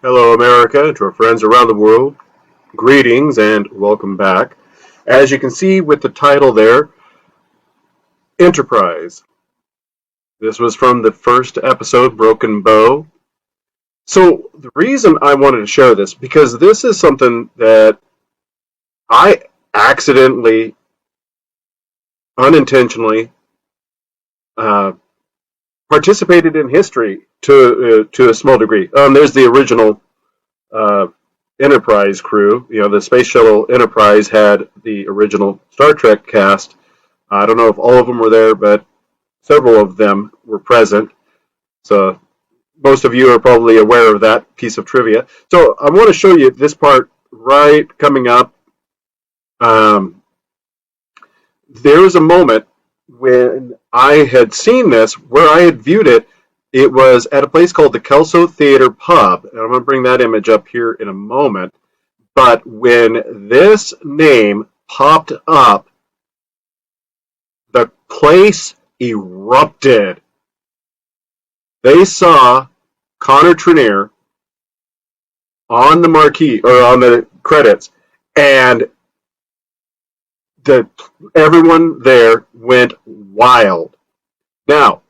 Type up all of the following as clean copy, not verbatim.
Hello, America, to our friends around the world. Greetings and welcome back. As you can see with the title there, Enterprise. This was from the first episode, Broken Bow. So the reason I wanted to share this, because this is something that I accidentally, unintentionally, participated in history to a small degree. There's the original Enterprise crew. You know, the Space Shuttle Enterprise had the original Star Trek cast. I don't know if all of them were there, but several of them were present. So most of you are probably aware of that piece of trivia. So I want to show you this part right coming up. There was a moment when I had seen this, where I had viewed it. It was at a place called the Kelso Theater pub, and I'm going to bring that image up here in a moment. But when this name popped up, the place erupted. They saw Connor Trineer on the marquee, or on the credits, and everyone there went wild. Now,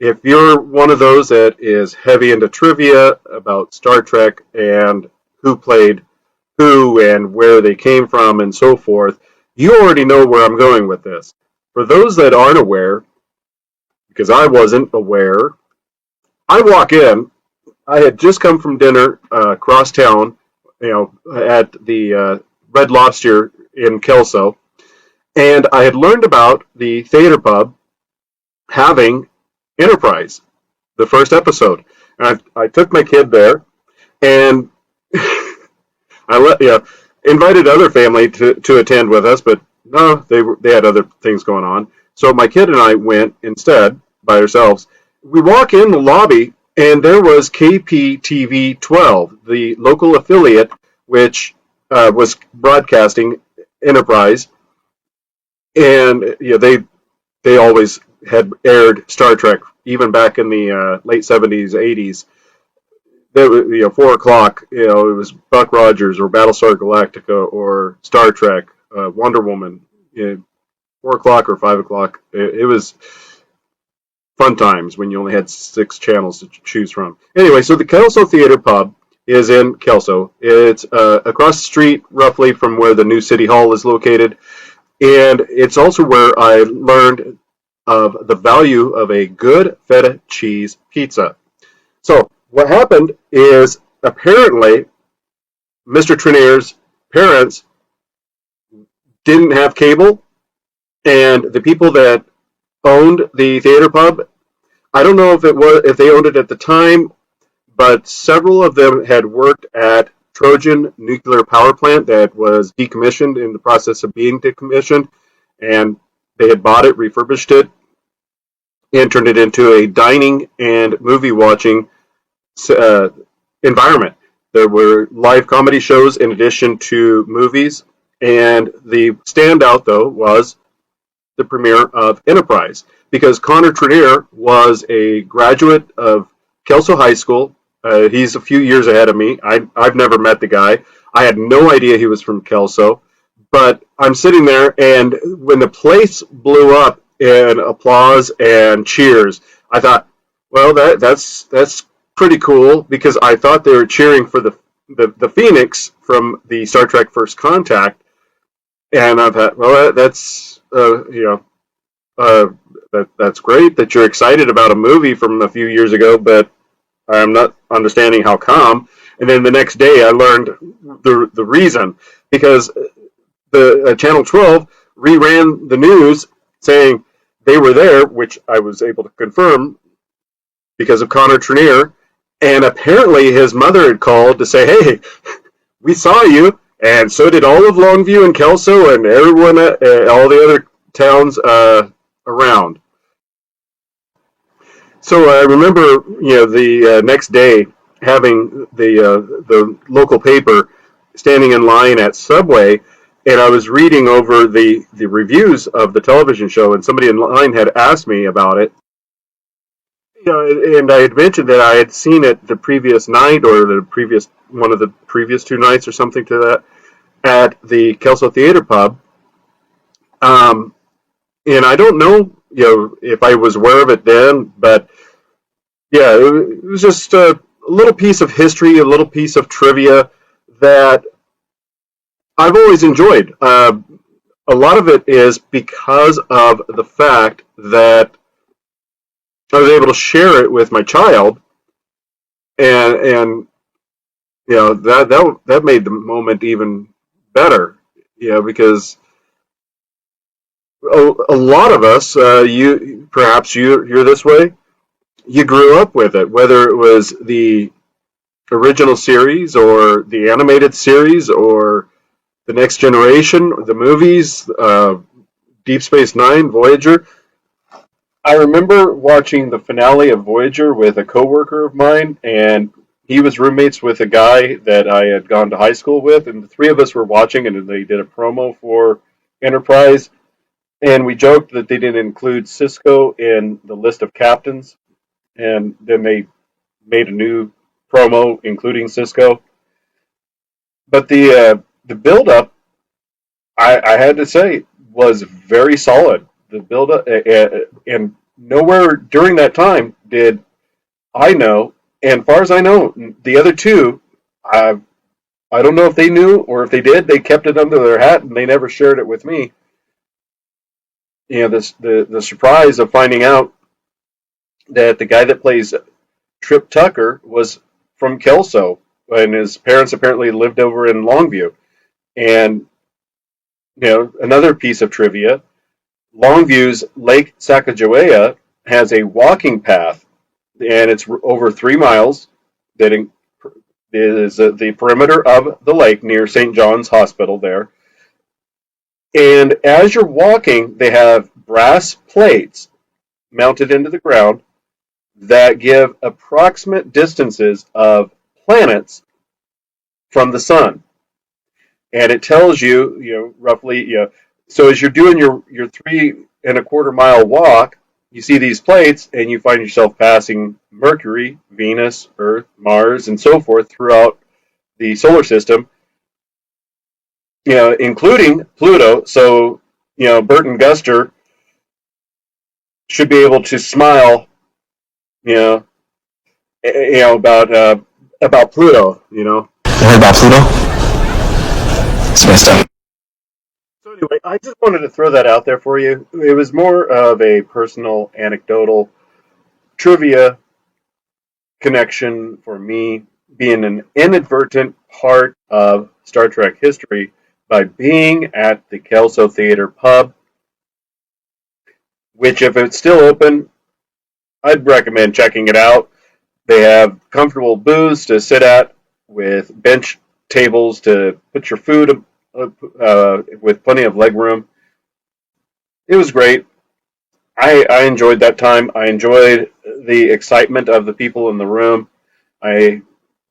if you're one of those that is heavy into trivia about Star Trek and who played who and where they came from and so forth, you already know where I'm going with this. For those that aren't aware, because I wasn't aware, I walk in. I had just come from dinner across town, at the Red Lobster in Kelso, and I had learned about the theater pub having Enterprise, the first episode. And I took my kid there, and I invited other family to attend with us, but no, they had other things going on. So my kid and I went instead by ourselves. We walk in the lobby, and there was KPTV 12, the local affiliate, which was broadcasting Enterprise, and they always had aired Star Trek, even back in the late 70s, 80s. There was, 4 o'clock, it was Buck Rogers or Battlestar Galactica or Star Trek, Wonder Woman, 4 o'clock or 5 o'clock. It was fun times when you only had 6 channels to choose from. Anyway, so the Kelso Theater pub is in Kelso. It's across the street, roughly, from where the new City Hall is located. And it's also where I learned of the value of a good feta cheese pizza. So what happened is, apparently Mr. Trineer's parents didn't have cable, and the people that owned the theater pub, I don't know if they owned it at the time, but several of them had worked at Trojan nuclear power plant that was decommissioned, in the process of being decommissioned, and they had bought it, refurbished it, and turned it into a dining and movie watching environment. There were live comedy shows in addition to movies, and the standout, though, was the premiere of Enterprise, because Connor Trineer was a graduate of Kelso High School. He's a few years ahead of me. I've never met the guy. I had no idea he was from Kelso, but I'm sitting there, and when the place blew up in applause and cheers, I thought, well, that's pretty cool, because I thought they were cheering for the Phoenix from the Star Trek First Contact, and I thought, well, that's that's great that you're excited about a movie from a few years ago, but I'm not understanding how come. And then the next day, I learned the reason, because the Channel 12 reran the news saying they were there, which I was able to confirm because of Connor Trineer, and apparently his mother had called to say, hey, we saw you, and so did all of Longview and Kelso and everyone, all the other towns around. So I remember, the next day having the local paper, standing in line at Subway, and I was reading over the reviews of the television show, and somebody in line had asked me about it. and I had mentioned that I had seen it the previous night or the previous one of the previous two nights or something to that at the Kelso Theater pub. Um, and I don't know, if I was aware of it then, but yeah, it was just a little piece of history, a little piece of trivia that I've always enjoyed. A lot of it is because of the fact that I was able to share it with my child, and that made the moment even better. Because a lot of us, you perhaps you're this way. You grew up with it, whether it was the original series or the animated series or the Next Generation, the movies, Deep Space Nine, Voyager. I remember watching the finale of Voyager with a coworker of mine, and he was roommates with a guy that I had gone to high school with, and the three of us were watching, and they did a promo for Enterprise, and we joked that they didn't include Cisco in the list of captains, and then they made a new promo including Cisco. But the build up, I had to say, was very solid. The build up, and nowhere during that time did I know, and far as I know, the other two, I don't know if they knew or if they did. They kept it under their hat and they never shared it with me. This the surprise of finding out that the guy that plays Trip Tucker was from Kelso, and his parents apparently lived over in Longview. And another piece of trivia: Longview's Lake Sacagawea has a walking path, and it's over 3 miles. That is the perimeter of the lake near St. John's Hospital there. And as you're walking, they have brass plates mounted into the ground that give approximate distances of planets from the sun. And it tells you, roughly, so as you're doing your 3.25 mile walk, you see these plates and you find yourself passing Mercury, Venus, Earth, Mars, and so forth throughout the solar system, including Pluto. So, Bert and Guster should be able to smile, you know, about Pluto, You heard about Pluto? It's messed up. So anyway, I just wanted to throw that out there for you. It was more of a personal, anecdotal trivia connection for me, being an inadvertent part of Star Trek history by being at the Kelso Theater pub, which, if it's still open, I'd recommend checking it out. They have comfortable booths to sit at with bench tables to put your food with plenty of leg room. It was great. I enjoyed that time. I enjoyed the excitement of the people in the room. I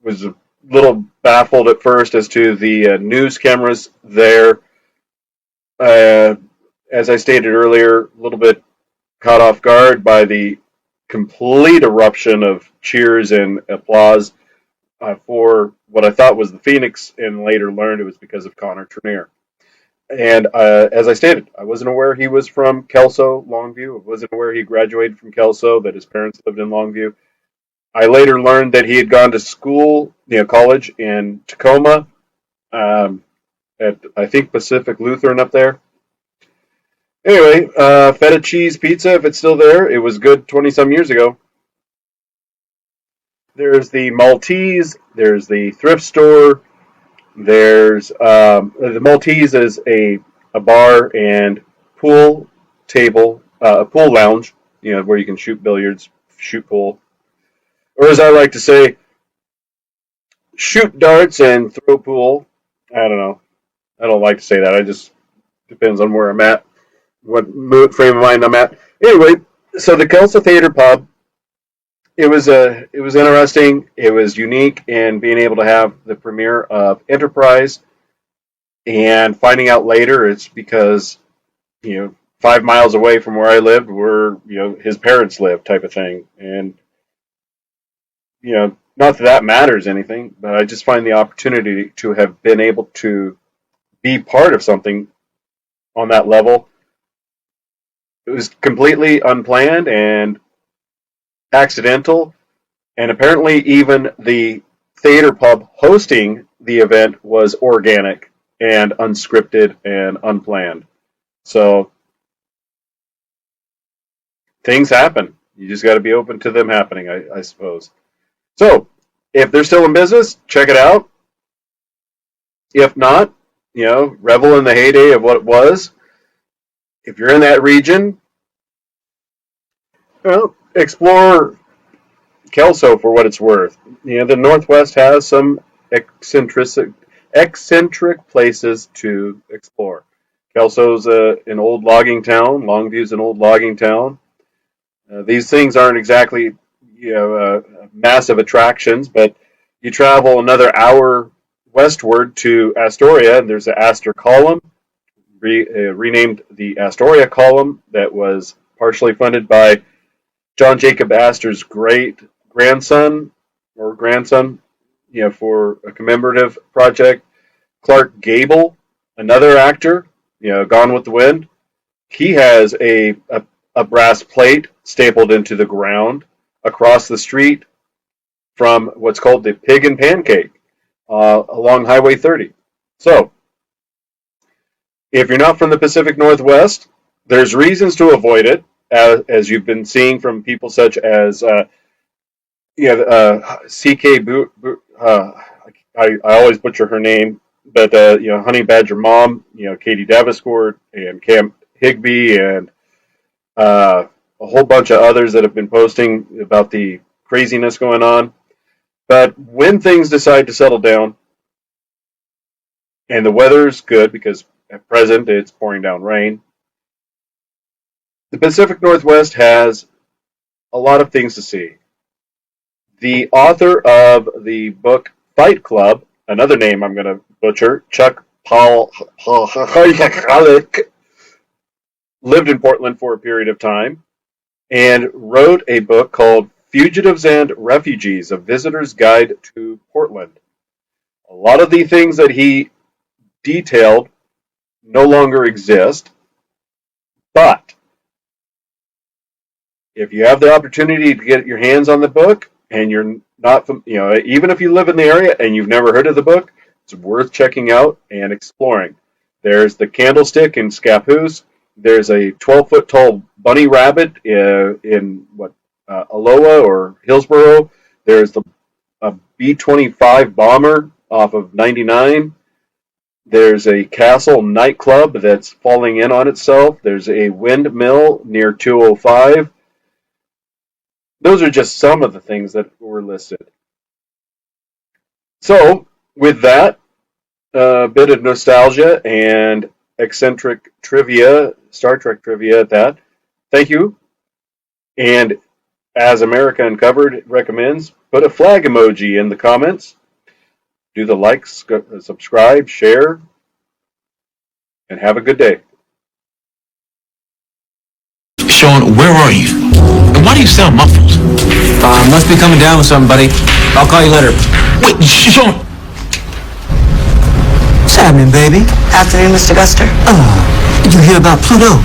was a little baffled at first as to the news cameras there. Uh, as I stated earlier, a little bit caught off guard by the complete eruption of cheers and applause for what I thought was the Phoenix, and later learned it was because of Connor Trineer. And as I stated, I wasn't aware he was from Kelso, Longview. I wasn't aware he graduated from Kelso, that his parents lived in Longview. I later learned that he had gone to school, college in Tacoma, at I think Pacific Lutheran up there. Anyway, feta cheese pizza, if it's still there, it was good 20 some years ago. There's the Maltese, there's the thrift store, there's the Maltese is a bar and pool table, pool lounge, where you can shoot billiards, shoot pool, or as I like to say, shoot darts and throw pool. I don't know. I don't like to say that. I just depends on where I'm at, what mood frame of mind I'm at. Anyway, so the Kelso Theater pub. It was interesting. It was unique in being able to have the premiere of Enterprise, and finding out later it's because 5 miles away from where I lived, where his parents lived, type of thing. And not that that matters anything, but I just find the opportunity to have been able to be part of something on that level. It was completely unplanned and accidental, and apparently even the theater pub hosting the event was organic and unscripted and unplanned. So things happen. You just got to be open to them happening, I suppose. So if they're still in business, check it out. If not, revel in the heyday of what it was. If you're in that region, well, explore Kelso for what it's worth. The Northwest has some eccentric places to explore. Kelso's an old logging town. Longview's an old logging town. These things aren't exactly massive attractions, but you travel another hour westward to Astoria, and there's the Astor Column, renamed the Astoria Column, that was partially funded by John Jacob Astor's great grandson, for a commemorative project. Clark Gable, another actor, Gone with the Wind, he has a brass plate stapled into the ground across the street from what's called the Pig and Pancake along Highway 30. So, if you're not from the Pacific Northwest, there's reasons to avoid it, as you've been seeing from people such as C.K. I always butcher her name, but Honey Badger Mom, Katie Davenport and Cam Higby, and a whole bunch of others that have been posting about the craziness going on. But when things decide to settle down, and the weather's good, because at present it's pouring down rain, the Pacific Northwest has a lot of things to see. The author of the book Fight Club, another name I'm going to butcher, Chuck Palahniuk, lived in Portland for a period of time and wrote a book called Fugitives and Refugees, A Visitor's Guide to Portland. A lot of the things that he detailed no longer exist, but if you have the opportunity to get your hands on the book, and you're not, even if you live in the area and you've never heard of the book, it's worth checking out and exploring. There's the Candlestick in Scappoose. There's a 12-foot tall bunny rabbit in Aloha or Hillsboro. There's a B-25 bomber off of 99. There's a castle nightclub that's falling in on itself. There's a windmill near 205. Those are just some of the things that were listed. So, with that, a bit of nostalgia and eccentric trivia, Star Trek trivia at that. Thank you. And as America Uncovered recommends, put a flag emoji in the comments. Do the likes, subscribe, share, and have a good day. Sean, where are you? And why do you sound muffled? Must be coming down with something, buddy. I'll call you later. Wait, Sean! What's happening, baby? Afternoon, Mr. Guster. Did you hear about Pluto?